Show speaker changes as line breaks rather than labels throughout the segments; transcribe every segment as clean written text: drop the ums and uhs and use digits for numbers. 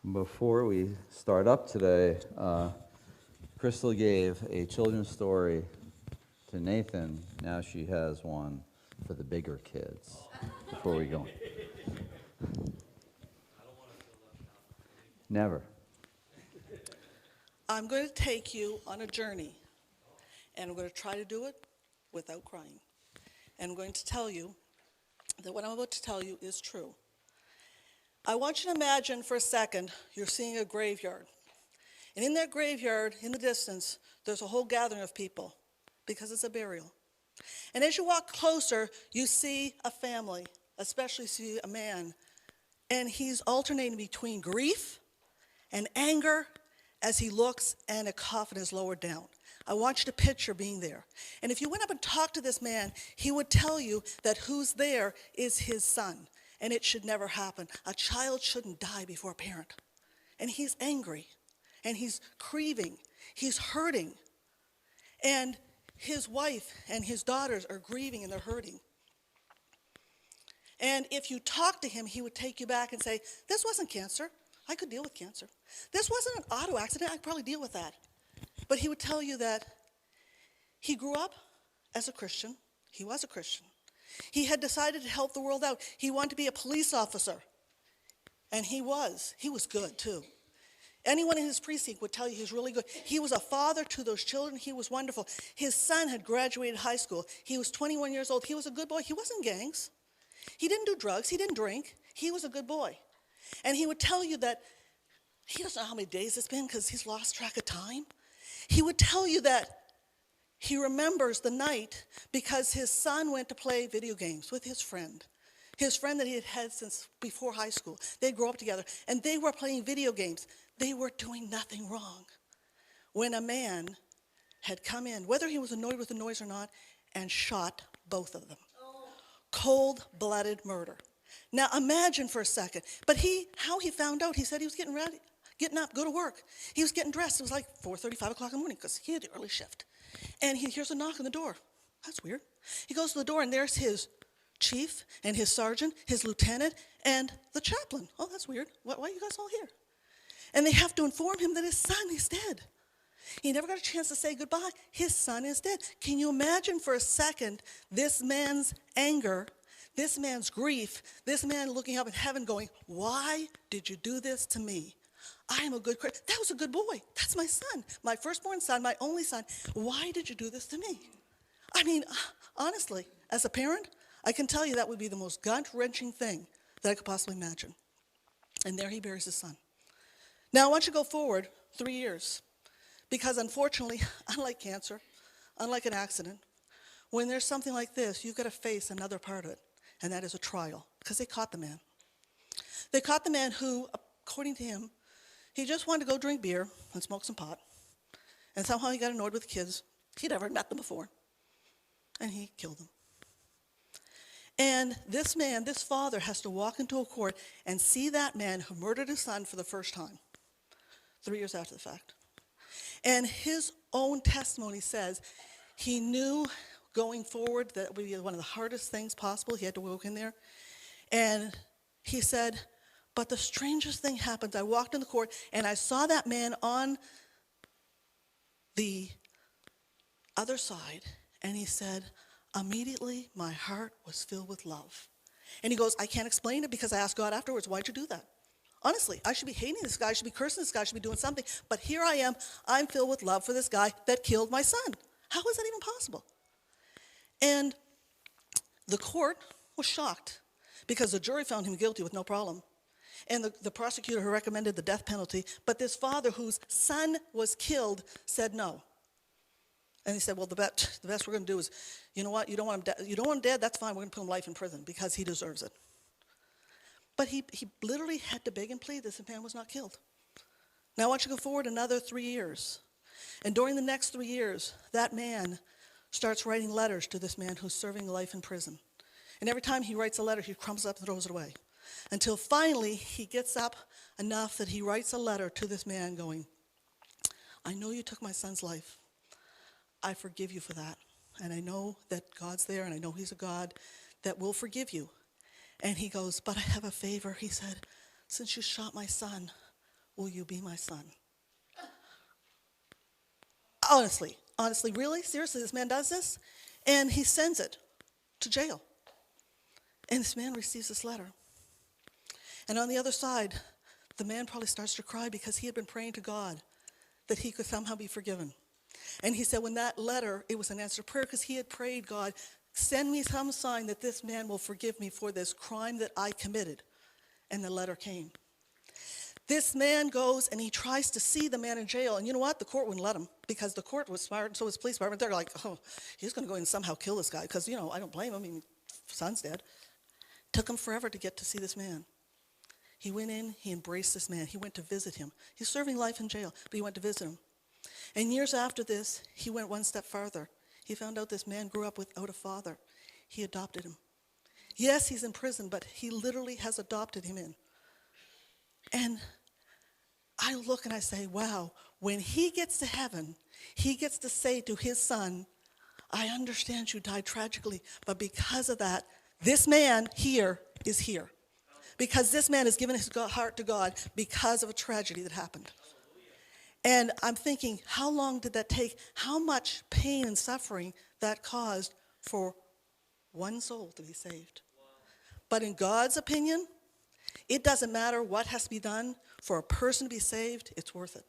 Before we start up today, Crystal gave a children's story to Nathan. Now she has one for the bigger kids. Before we go, never.
I'm going to take you on a journey, and I'm going to try to do it without crying. And I'm going to tell you that what I'm about to tell you is true. I want you to imagine for a second you're seeing a graveyard. And in that graveyard, in the distance, there's a whole gathering of people because it's a burial. And as you walk closer, you see a family, especially see a man. And he's alternating between grief and anger as he looks and a coffin is lowered down. I want you to picture being there. And if you went up and talked to this man, he would tell you that who's there is his son. And it should never happen. A child shouldn't die before a parent. And he's angry. And he's grieving. He's hurting. And his wife and his daughters are grieving and they're hurting. And if you talk to him, he would take you back and say, this wasn't cancer. I could deal with cancer. This wasn't an auto accident. I could probably deal with that. But he would tell you that he grew up as a Christian. He was a Christian. He had decided to help the world out. He wanted to be a police officer. And he was. He was good, too. Anyone in his precinct would tell you he was really good. He was a father to those children. He was wonderful. His son had graduated high school. He was 21 years old. He was a good boy. He wasn't in gangs. He didn't do drugs. He didn't drink. He was a good boy. And he would tell you that he doesn't know how many days it's been because he's lost track of time. He would tell you that he remembers the night because his son went to play video games with his friend that he had had since before high school. They'd grow up together, and they were playing video games. They were doing nothing wrong when a man had come in, whether he was annoyed with the noise or not, and shot both of them. Cold-blooded murder. Now imagine for a second. But how he found out, he said he was getting ready, getting up, go to work. He was getting dressed. It was like 4:30, 5 o'clock in the morning because he had the early shift. And he hears a knock on the door. That's weird. He goes to the door and there's his chief and his sergeant, his lieutenant, and the chaplain. Oh, that's weird. Why are you guys all here? And they have to inform him that his son is dead. He never got a chance to say goodbye. His son is dead. Can you imagine for a second this man's anger, this man's grief, this man looking up in heaven going, why did you do this to me? I am a good Christian. That was a good boy. That's my son, my firstborn son, my only son. Why did you do this to me? I mean, honestly, as a parent, I can tell you that would be the most gut-wrenching thing that I could possibly imagine. And there he buries his son. Now, I want you to go forward 3 years. Because unfortunately, unlike cancer, unlike an accident, when there's something like this, you've got to face another part of it, and that is a trial, because they caught the man. They caught the man who, according to him, he just wanted to go drink beer and smoke some pot, and somehow he got annoyed with the kids. He'd never met them before, and he killed them. And this man, this father, has to walk into a court and see that man who murdered his son for the first time, 3 years after the fact. And his own testimony says he knew going forward that would be one of the hardest things possible. He had to walk in there. And he said, but the strangest thing happened. I walked in the court and I saw that man on the other side. And he said, immediately my heart was filled with love. And he goes, I can't explain it because I asked God afterwards, why'd you do that? Honestly, I should be hating this guy, I should be cursing this guy, I should be doing something. But here I am, I'm filled with love for this guy that killed my son. How is that even possible? And the court was shocked because the jury found him guilty with no problem. And the prosecutor who recommended the death penalty, but this father whose son was killed said no. And he said, well, the best we're going to do is, you know what, you don't want him dead, that's fine, we're going to put him life in prison because he deserves it. But he literally had to beg and plead this man was not killed. Now I want you to go forward another 3 years. And during the next 3 years, that man starts writing letters to this man who's serving life in prison. And every time he writes a letter, he crumbles up and throws it away. Until finally, he gets up enough that he writes a letter to this man going, I know you took my son's life. I forgive you for that. And I know that God's there, and I know he's a God that will forgive you. And he goes, but I have a favor. He said, since you shot my son, will you be my son? Honestly, really? Seriously, this man does this? And he sends it to jail. And this man receives this letter. And on the other side, the man probably starts to cry because he had been praying to God that he could somehow be forgiven. And he said when that letter, it was an answered prayer because he had prayed, God, send me some sign that this man will forgive me for this crime that I committed. And the letter came. This man goes and he tries to see the man in jail. And you know what? The court wouldn't let him because the court was smart, and so was the police department. They're like, oh, he's going to go in and somehow kill this guy because, I don't blame him. I mean, son's dead. Took him forever to get to see this man. He went in, he embraced this man. He went to visit him. He's serving life in jail, but he went to visit him. And years after this, he went one step farther. He found out this man grew up without a father. He adopted him. Yes, he's in prison, but he literally has adopted him in. And I look and I say, wow, when he gets to heaven, he gets to say to his son, I understand you died tragically, but because of that, this man here is here. Because this man has given his heart to God because of a tragedy that happened. And I'm thinking, how long did that take? How much pain and suffering that caused for one soul to be saved? But in God's opinion, it doesn't matter what has to be done for a person to be saved, it's worth it.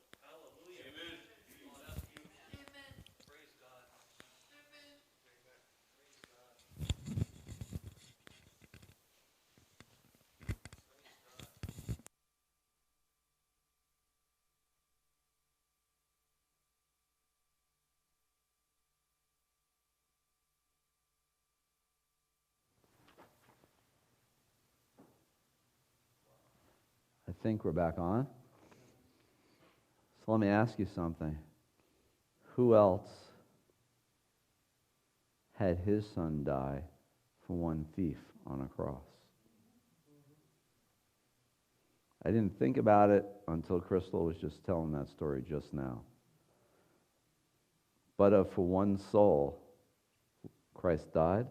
I think we're back on. So let me ask you something. Who else had his son die for one thief on a cross? I didn't think about it until Crystal was just telling that story just now. But for one soul, Christ died?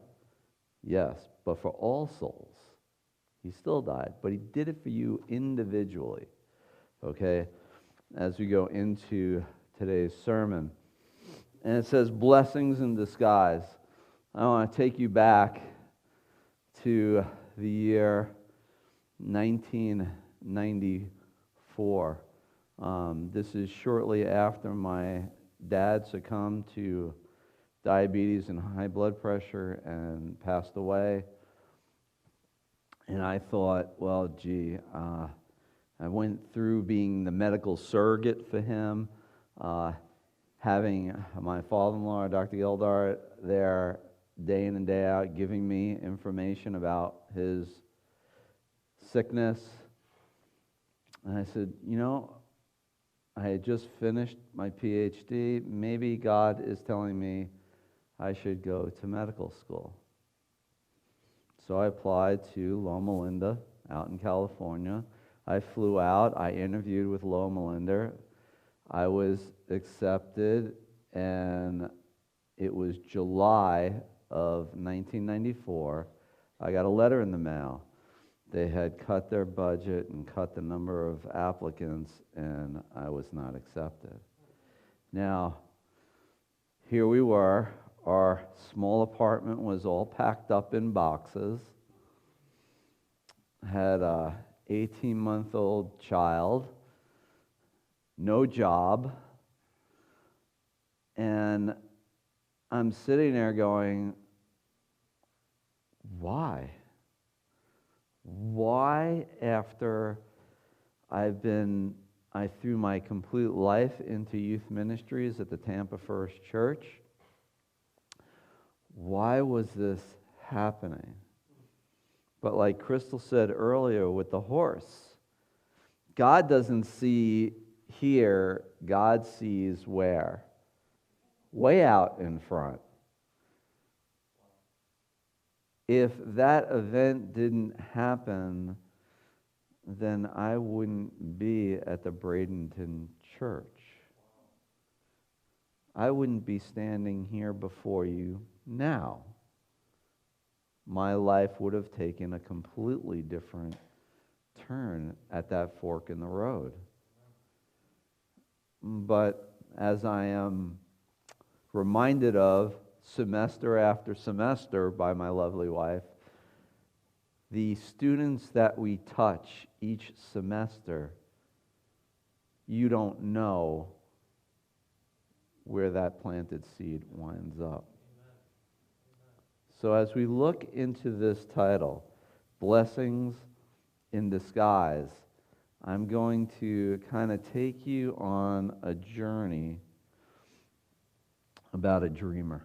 Yes, but for all souls, he still died. But he did it for you individually. Okay? As we go into today's sermon. And it says, blessings in disguise. I want to take you back to the year 1994. This is shortly after my dad succumbed to diabetes and high blood pressure and passed away. And I thought, well, gee, I went through being the medical surrogate for him, having my father-in-law, Dr. Gildart, there day in and day out giving me information about his sickness. And I said, I had just finished my PhD. Maybe God is telling me I should go to medical school. So I applied to Loma Linda out in California. I flew out. I interviewed with Loma Linda. I was accepted, and it was July of 1994. I got a letter in the mail. They had cut their budget and cut the number of applicants, and I was not accepted. Now, here we were. Our small apartment was all packed up in boxes. Had a 18-month-old child, no job, and I'm sitting there going, why? Why, after I threw my complete life into youth ministries at the Tampa First Church, why was this happening? But like Crystal said earlier with the horse, God doesn't see here, God sees where? Way out in front. If that event didn't happen, then I wouldn't be at the Bradenton Church. I wouldn't be standing here before you now. My life would have taken a completely different turn at that fork in the road. but as I am reminded of semester after semester by my lovely wife, the students that we touch each semester, you don't know where that planted seed winds up. So as we look into this title, Blessings in Disguise, I'm going to kind of take you on a journey about a dreamer.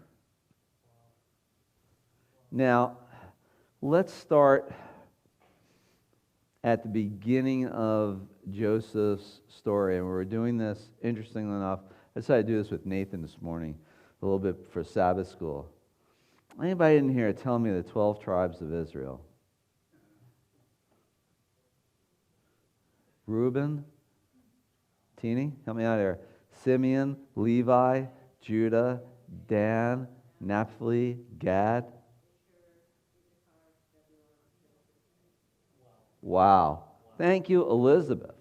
Now, let's start at the beginning of Joseph's story. And we're doing this, interestingly enough, I decided to do this with Nathan this morning, a little bit for Sabbath school. Anybody in here tell me the 12 tribes of Israel? Reuben? Teeny, help me out here. Simeon, Levi, Judah, Dan, Naphtali, Gad. Wow. Thank you, Elizabeth.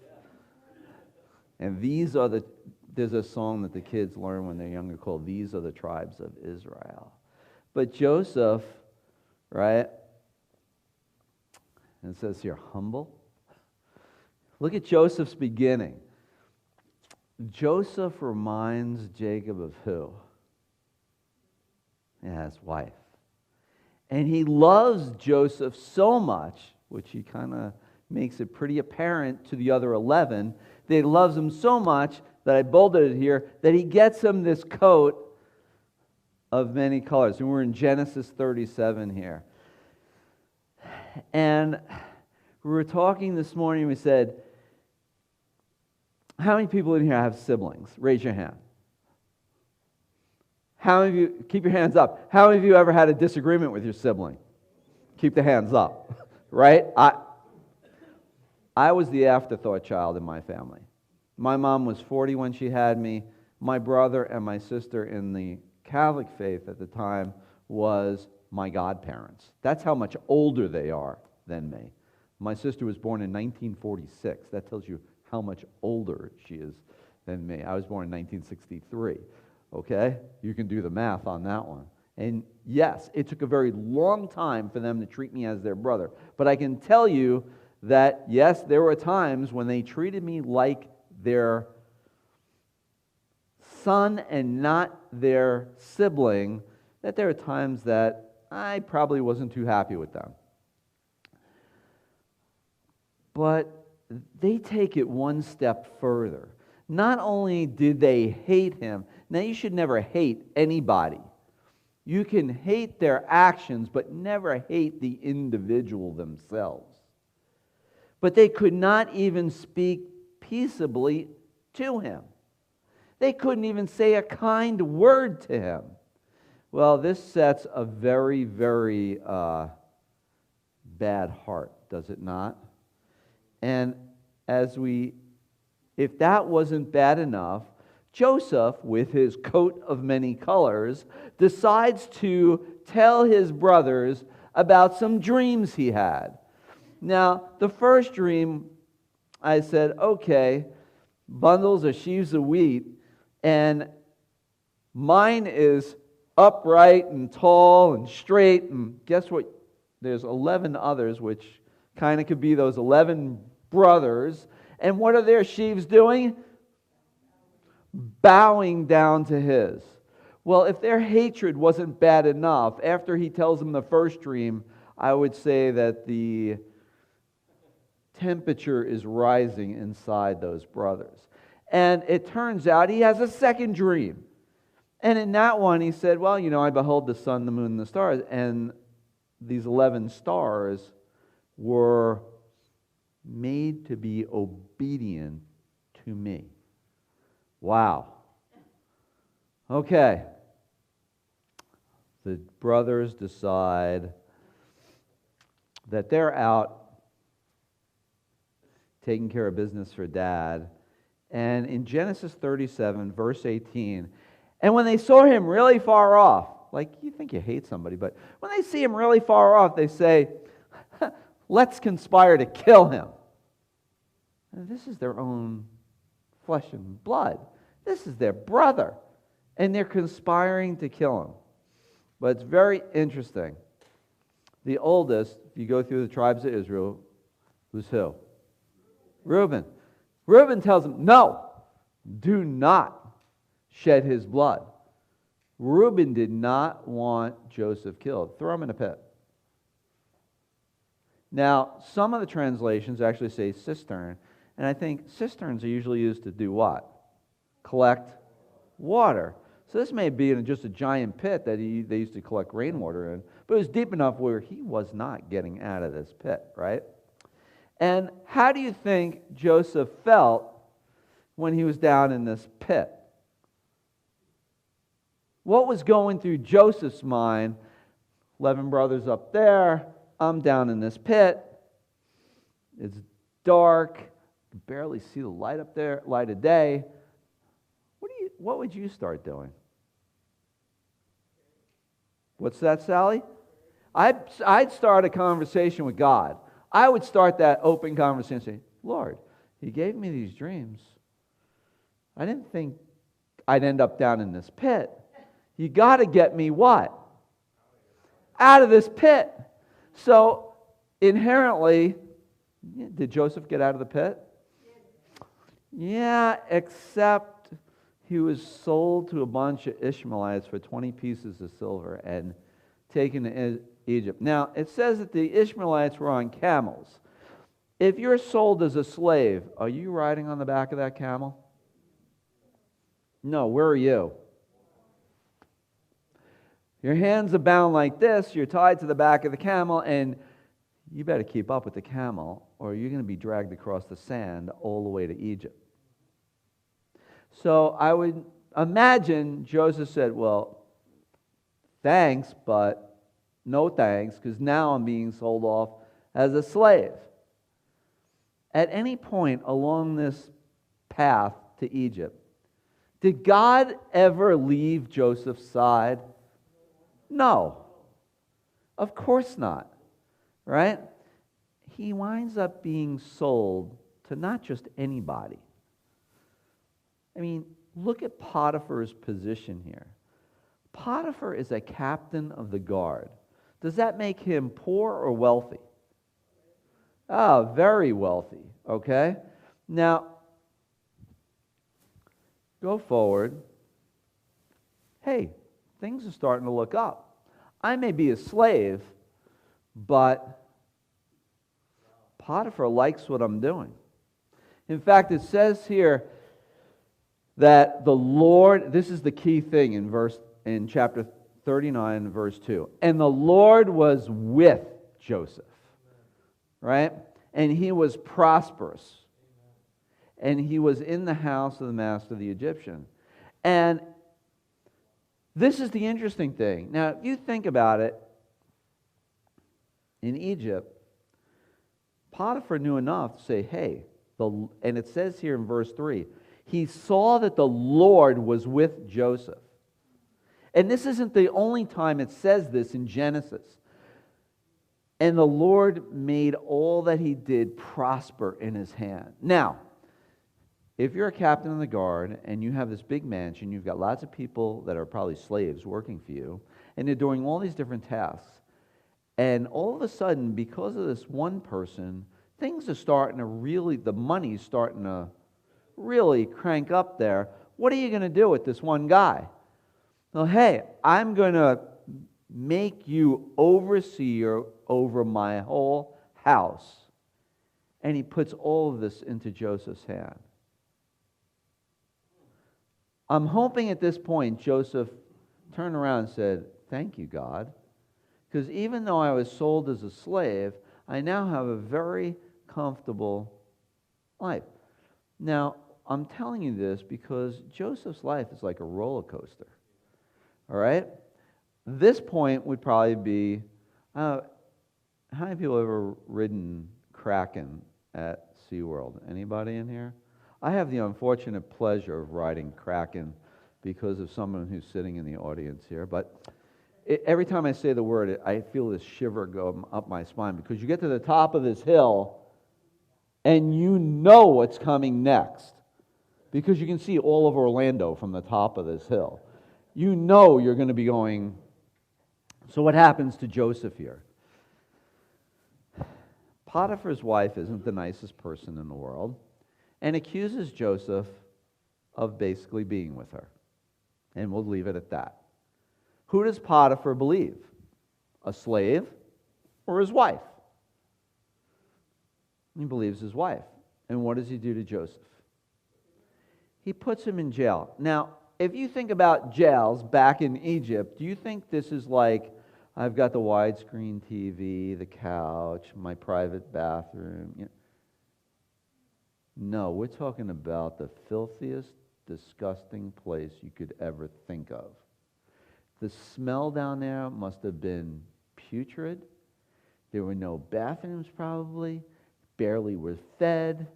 And there's a song that the kids learn when they're younger called These Are the Tribes of Israel. But Joseph, right? And it says here, humble. Look at Joseph's beginning. Joseph reminds Jacob of who? Yeah, his wife. And he loves Joseph so much, which he kind of makes it pretty apparent to the other 11, that he loves him so much that I bolded it here, that he gets him this coat of many colors. And we're in Genesis 37 here. And we were talking this morning, we said, how many people in here have siblings? Raise your hand. How many of you, keep your hands up. How many of you ever had a disagreement with your sibling? Keep the hands up, right? I was the afterthought child in my family. My mom was 40 when she had me. My brother and my sister in the Catholic faith at the time was my godparents. That's how much older they are than me. My sister was born in 1946. That tells you how much older she is than me. I was born in 1963. Okay? You can do the math on that one. And yes, it took a very long time for them to treat me as their brother. But I can tell you that, yes, there were times when they treated me like their son and not their sibling, that there were times that I probably wasn't too happy with them. But they take it one step further. Not only did they hate him, now you should never hate anybody. You can hate their actions, but never hate the individual themselves. But they could not even speak peaceably to him. They couldn't even say a kind word to him. Well, this sets a very, very bad heart, does it not? And if that wasn't bad enough, Joseph, with his coat of many colors, decides to tell his brothers about some dreams he had. Now, the first dream, I said, okay, bundles of sheaves of wheat, and mine is upright and tall and straight, and guess what? There's 11 others, which kind of could be those 11 brothers. And what are their sheaves doing? Bowing down to his. Well, if their hatred wasn't bad enough, after he tells them the first dream, I would say that the temperature is rising inside those brothers. And it turns out he has a second dream. And in that one he said, well, I behold the sun, the moon, and the stars. And these 11 stars were made to be obedient to me. Wow. Okay. The brothers decide that they're out taking care of business for Dad. And in Genesis 37, verse 18, and when they saw him really far off, like you think you hate somebody, but when they see him really far off, they say, let's conspire to kill him. And this is their own flesh and blood. This is their brother. And they're conspiring to kill him. But it's very interesting. The oldest, if you go through the tribes of Israel, was who? Reuben. Reuben tells him, no, do not shed his blood. Reuben did not want Joseph killed. Throw him in a pit. Now, some of the translations actually say cistern, and I think cisterns are usually used to do what? Collect water. So this may be in just a giant pit that they used to collect rainwater in, but it was deep enough where he was not getting out of this pit, right? And how do you think Joseph felt when he was down in this pit? What was going through Joseph's mind? 11 brothers up there, I'm down in this pit. It's dark. You can barely see the light up there, light of day. What would you start doing? What's that, Sally? I'd start a conversation with God. I would start that open conversation saying, Lord, He gave me these dreams. I didn't think I'd end up down in this pit. You got to get me what? Out of this pit. So inherently, did Joseph get out of the pit? Yeah, except he was sold to a bunch of Ishmaelites for 20 pieces of silver and taken to Egypt. Now, it says that the Ishmaelites were on camels. If you're sold as a slave, are you riding on the back of that camel? No, where are you? Your hands are bound like this, you're tied to the back of the camel, and you better keep up with the camel, or you're going to be dragged across the sand all the way to Egypt. So I would imagine Joseph said, well, thanks, but no thanks, because now I'm being sold off as a slave. At any point along this path to Egypt, did God ever leave Joseph's side? No. Of course not. Right? He winds up being sold to not just anybody. I mean, look at Potiphar's position here. Potiphar is a captain of the guard. Does that make him poor or wealthy? Very wealthy, okay? Now, go forward. Hey, things are starting to look up. I may be a slave, but Potiphar likes what I'm doing. In fact, it says here that the Lord, this is the key thing in chapter 39, verse 2. And the Lord was with Joseph, right? And he was prosperous. And he was in the house of the master of the Egyptian. And this is the interesting thing. Now, if you think about it, in Egypt, Potiphar knew enough to say, hey, and it says here in verse 3, he saw that the Lord was with Joseph. And this isn't the only time it says this in Genesis. And the Lord made all that he did prosper in his hand. Now, if you're a captain of the guard and you have this big mansion, you've got lots of people that are probably slaves working for you, and they're doing all these different tasks. And all of a sudden, because of this one person, things are starting to really, the money's starting to really crank up there. What are you going to do with this one guy? Well, hey, I'm going to make you overseer over my whole house. And he puts all of this into Joseph's hand. I'm hoping at this point Joseph turned around and said, thank you, God. Because even though I was sold as a slave, I now have a very comfortable life. Now, I'm telling you this because Joseph's life is like a roller coaster. All right? This point would probably be, how many people have ever ridden Kraken at SeaWorld? Anybody in here? I have the unfortunate pleasure of riding Kraken because of someone who's sitting in the audience here. But every time I say the word, I feel this shiver go up my spine because you get to the top of this hill and you know what's coming next. because you can see all of Orlando from the top of this hill. You know you're going to be going. So what happens to Joseph here? Potiphar's wife isn't the nicest person in the world and accuses Joseph of basically being with her. And we'll leave it at that. Who does Potiphar believe? A slave or his wife? He believes his wife. And what does he do to Joseph? He puts him in jail. Now, if you think about jails back in Egypt, do you think this is like, I've got the widescreen TV, the couch, my private bathroom? No, we're talking about the filthiest, disgusting place you could ever think of. The smell down there must have been putrid. There were no bathrooms probably, barely were fed,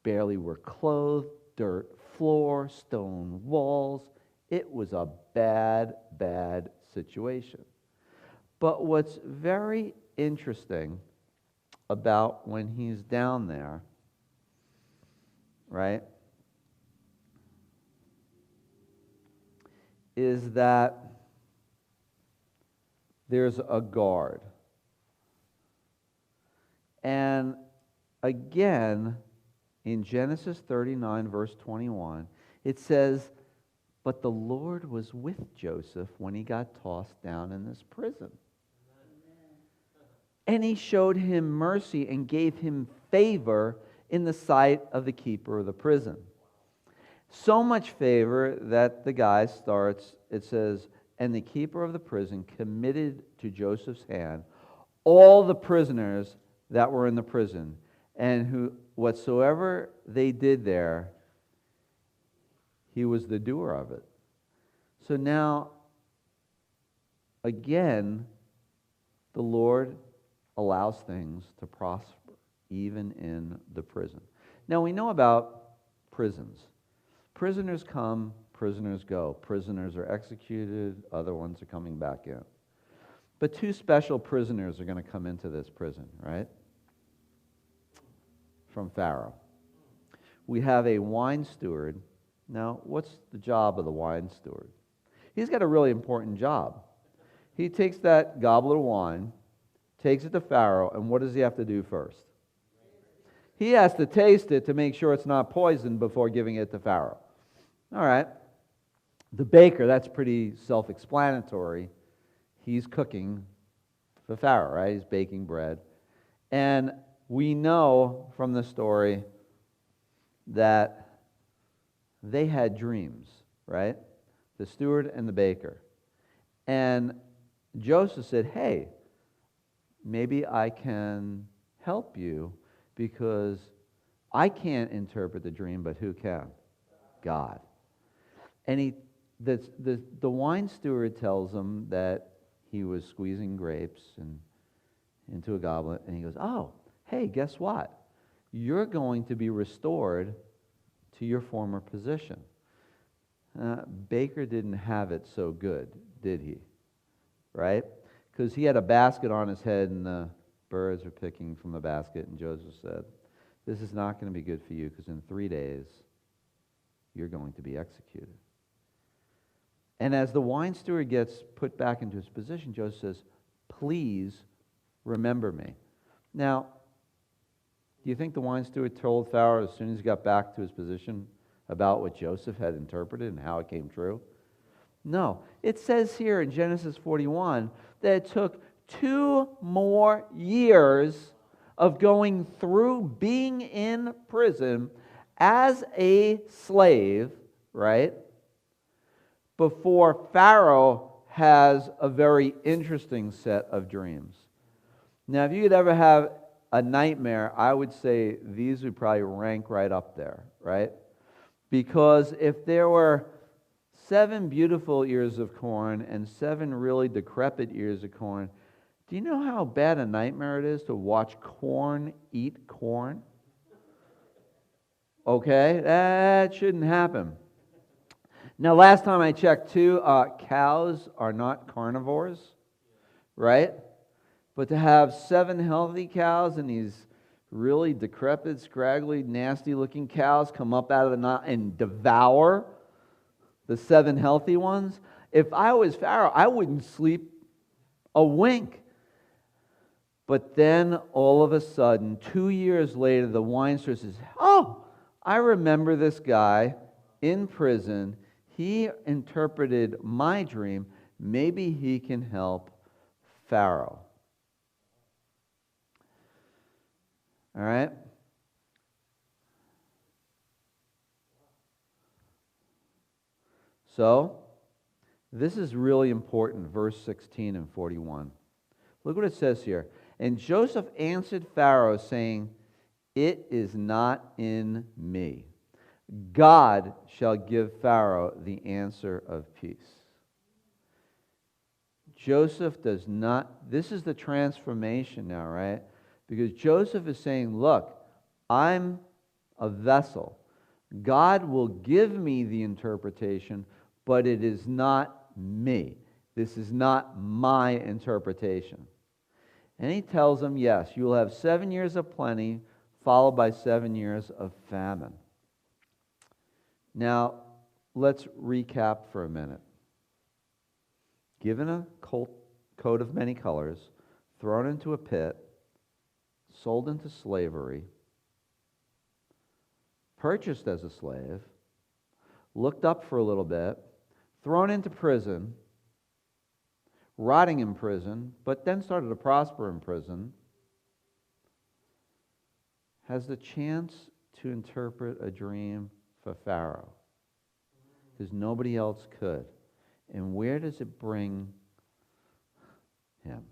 barely were clothed, dirt floor, stone walls. It was a bad, bad situation. But what's very interesting about when he's down there, right, is that there's a guard. And again, in Genesis 39, verse 21, it says, "But the Lord was with Joseph when he got tossed down in this prison. And he showed him mercy and gave him favor in the sight of the keeper of the prison." So much favor that the guy starts, it says, "And the keeper of the prison committed to Joseph's hand all the prisoners that were in the prison, and whatsoever they did there, he was the doer of it." So now, again, the Lord allows things to prosper, even in the prison. Now, we know about prisons. Prisoners come, prisoners go. Prisoners are executed, other ones are coming back in. But two special prisoners are going to come into this prison, right? From Pharaoh. We have a wine steward. Now, what's the job of the wine steward? He's got a really important job. He takes that goblet of wine, takes it to Pharaoh, and what does he have to do first? He has to taste it to make sure it's not poisoned before giving it to Pharaoh. All right. The baker, that's pretty self-explanatory. He's cooking for Pharaoh, right? He's baking bread. And we know from the story that they had dreams, right? The steward and the baker. And Joseph said, "Hey, maybe I can help you because I can't interpret the dream, but who can? God." And the wine steward tells him that he was squeezing grapes into a goblet, and he goes, "Oh, hey, guess what? You're going to be restored to your former position." Baker didn't have it so good, did he? Right? Because he had a basket on his head, and the birds were picking from the basket, and Joseph said, "This is not going to be good for you, because in 3 days, you're going to be executed." And as the wine steward gets put back into his position, Joseph says, "Please remember me." Now, do you think the wine steward told Pharaoh as soon as he got back to his position about what Joseph had interpreted and how it came true? No. It says here in Genesis 41 that it took 2 more years of going through being in prison as a slave, right, before Pharaoh has a very interesting set of dreams. Now, if you could ever have a nightmare, I would say these would probably rank right up there, right? Because if there were 7 beautiful ears of corn and 7 really decrepit ears of corn, do you know how bad a nightmare it is to watch corn eat corn? Okay, that shouldn't happen. Now, last time I checked too, cows are not carnivores, right? But to have 7 healthy cows and these really decrepit, scraggly, nasty-looking cows come up out of the Nile and devour the 7 healthy ones. If I was Pharaoh, I wouldn't sleep a wink. But then all of a sudden, 2 years later, the wine store says, oh, I remember this guy in prison. He interpreted my dream. Maybe he can help Pharaoh. All right? So, this is really important, verse 16 and 41. Look what it says here. And Joseph answered Pharaoh, saying, it is not in me. God shall give Pharaoh the answer of peace. Joseph does not, this is the transformation now, right? Because Joseph is saying, look, I'm a vessel. God will give me the interpretation, but it is not me. This is not my interpretation. And he tells them, yes, you will have 7 years of plenty, followed by 7 years of famine. Now, let's recap for a minute. Given a coat of many colors, thrown into a pit, sold into slavery, purchased as a slave, looked up for a little bit, thrown into prison, rotting in prison, but then started to prosper in prison, has the chance to interpret a dream for Pharaoh, because nobody else could. And where does it bring him?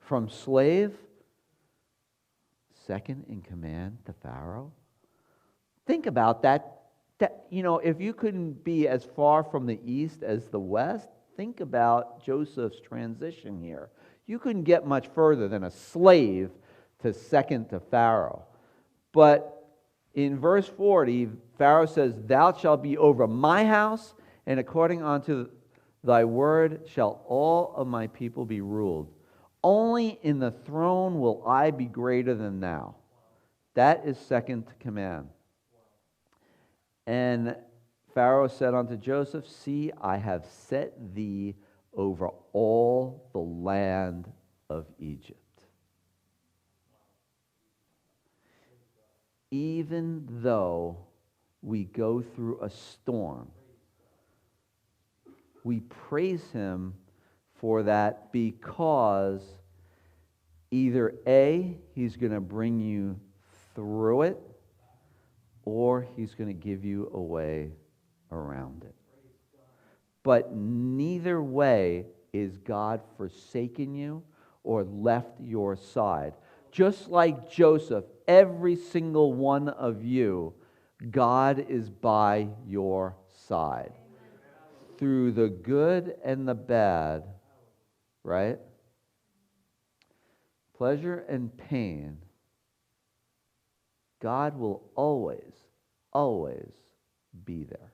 From slave, second in command to Pharaoh? Think about that. If you couldn't be as far from the east as the west, think about Joseph's transition here. You couldn't get much further than a slave to second to Pharaoh. But in verse 40, Pharaoh says, thou shalt be over my house, and according unto thy word shall all of my people be ruled. Only in the throne will I be greater than thou. That is second command. And Pharaoh said unto Joseph, see, I have set thee over all the land of Egypt. Even though we go through a storm, we praise him for that, because either A, he's going to bring you through it, or he's going to give you a way around it. But neither way is God forsaken you or left your side. Just like Joseph, every single one of you, God is by your side. Through the good and the bad, right? Pleasure and pain, God will always, always be there.